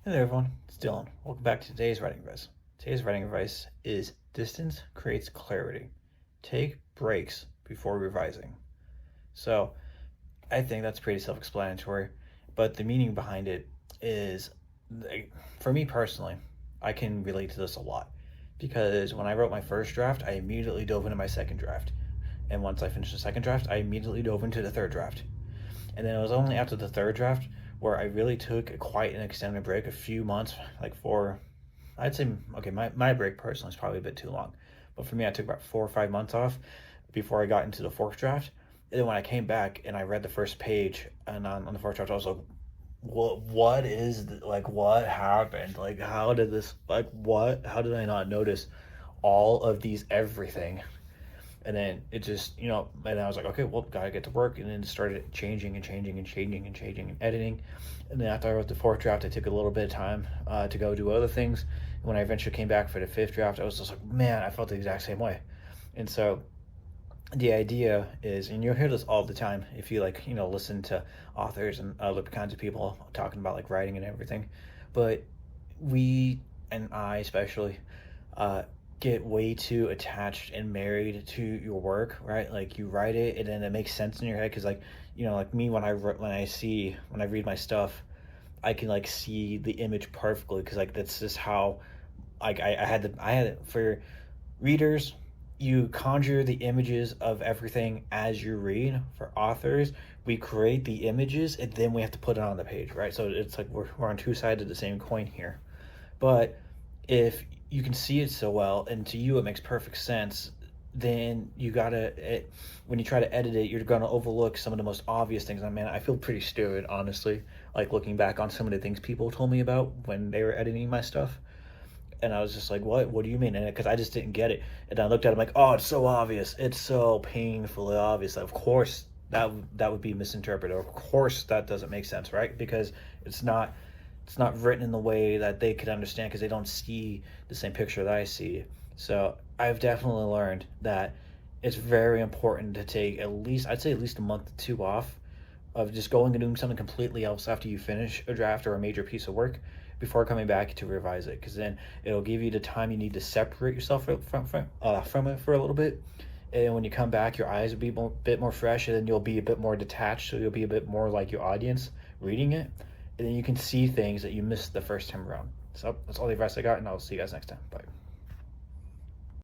Hey there, everyone. It's Dillon. Welcome back to today's writing advice. Today's writing advice is distance creates clarity. Take breaks before revising. So, I think that's pretty self explanatory, but the meaning behind it is, for me personally, I can relate to this a lot because when I wrote my first draft, I immediately dove into my second draft. And once I finished the second draft, I immediately dove into the third draft. And then it was only after the third draft where I really took quite an extended break, a few months, like I'd say, okay, my break personally is probably a bit too long. But for me, I took about 4 or 5 months off before I got into the fourth draft. And then when I came back and I read the first page and on the fourth draft, I was like, what is, what happened? Like, how did this, how did I not notice all of these everything? And then it just, and I was like, okay, well, gotta get to work. And then it started changing and changing and changing and changing and editing. And then after I wrote the fourth draft, I took a little bit of time to go do other things. And when I eventually came back for the fifth draft, I was just like, man, I felt the exact same way. And so the idea is, and you'll hear this all the time if you listen to authors and other kinds of people talking about like writing and everything. But we, and I especially, get way too attached and married to your work, right? Like you write it and then it makes sense in your head because like me when I read my stuff, I can like see the image perfectly because like that's just how like I had it for readers. You conjure the images of everything as you read. For authors, we create the images and then we have to put it on the page, right? So it's like we're on two sides of the same coin here. But if you can see it so well and to you it makes perfect sense, then when you try to edit it, you're gonna overlook some of the most obvious things. And man, I feel pretty stupid, honestly, like looking back on some of the things people told me about when they were editing my stuff. And I was just like, what do you mean? And because I just didn't get it. And I looked at it, I'm like, oh, it's so obvious. It's so painfully obvious. Of course that would be misinterpreted. Of course that doesn't make sense, right? Because it's not written in the way that they could understand because they don't see the same picture that I see. So I've definitely learned that it's very important to take I'd say at least a month or two off of just going and doing something completely else after you finish a draft or a major piece of work before coming back to revise it, because then it'll give you the time you need to separate yourself from it for a little bit. And when you come back, your eyes will be a bit more fresh, and then you'll be a bit more detached, so you'll be a bit more like your audience reading it, and then you can see things that you missed the first time around. So that's all the advice I got, and I'll see you guys next time. Bye.